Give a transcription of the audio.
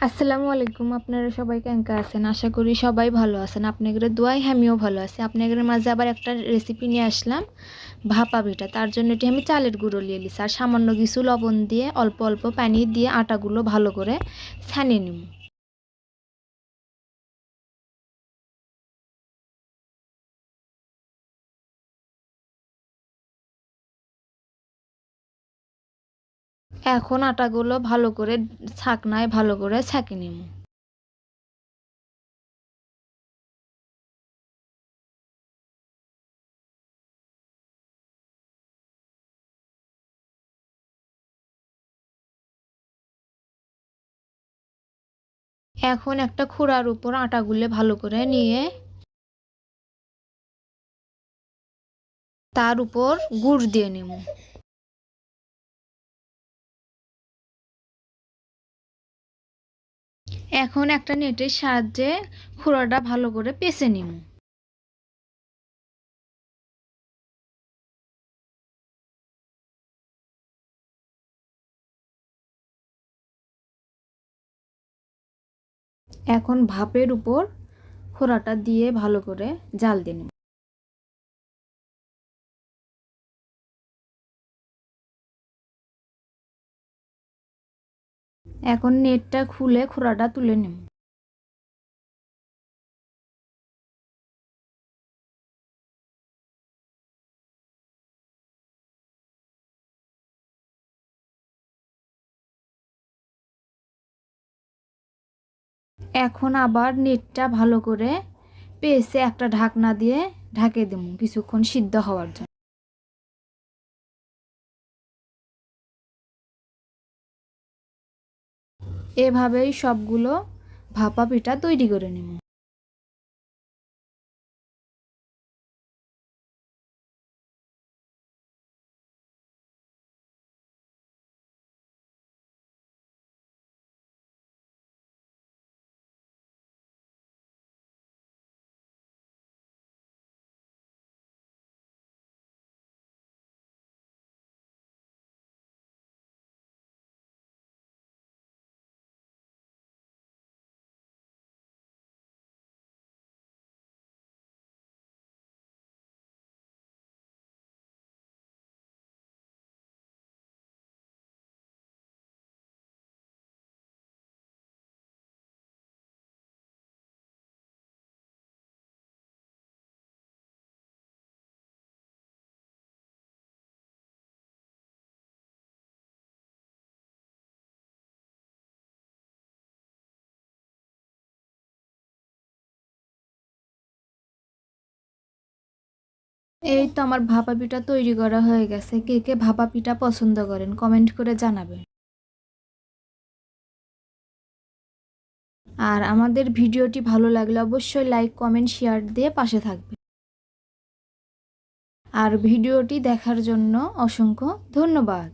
আসসালামু আলাইকুম। আপনারা সবাই কেমন আছেন? আশা করি সবাই ভালো আছেন। আপনাদের দোয়ায় আমিও ভালো আছি। আপনাদের মাঝে আবার একটা রেসিপি নিয়ে আসলাম, ভাপা পিঠা। তার জন্য এটি আমি চালের গুঁড়ো নিয়ে নিছি আর সামান্য কিছু লবণ দিয়ে অল্প অল্প পানি দিয়ে আটাগুলো ভালো করে ছানিয়ে নিব। এখন আটাগুলো ভালো করে ছাকনায় ভালো করে ছাঁকে নিব। এখন একটা খুরার উপর আটাগুলো ভালো করে নিয়ে তার উপর গুড় দিয়ে নেব। এখন একটা নেটের সাহায্যে খুরাটা ভালো করে পেঁচে নিব। এখন ভাপের উপর খোড়াটা দিয়ে ভালো করে জাল দিয়ে নেব। এখন নেটটা খুলে খোড়াটা তুলে নেব। এখন আবার নেটটা ভালো করে পেঁচে একটা ঢাকনা দিয়ে ঢাকে দেব কিছুক্ষণ সিদ্ধ হওয়ার জন্য। এভাবেই সবগুলো ভাপা পিঠা তৈরি করে নেব। এই তো আমার ভাপা পিঠা তৈরি করা হয়ে গেছে। কে কে ভাপা পিঠা পছন্দ করেন কমেন্ট করে জানাবেন। আর আমাদের ভিডিওটি ভালো লাগলে অবশ্যই লাইক কমেন্ট শেয়ার দিয়ে পাশে থাকবেন। আর ভিডিওটি দেখার জন্য অসংখ্য ধন্যবাদ।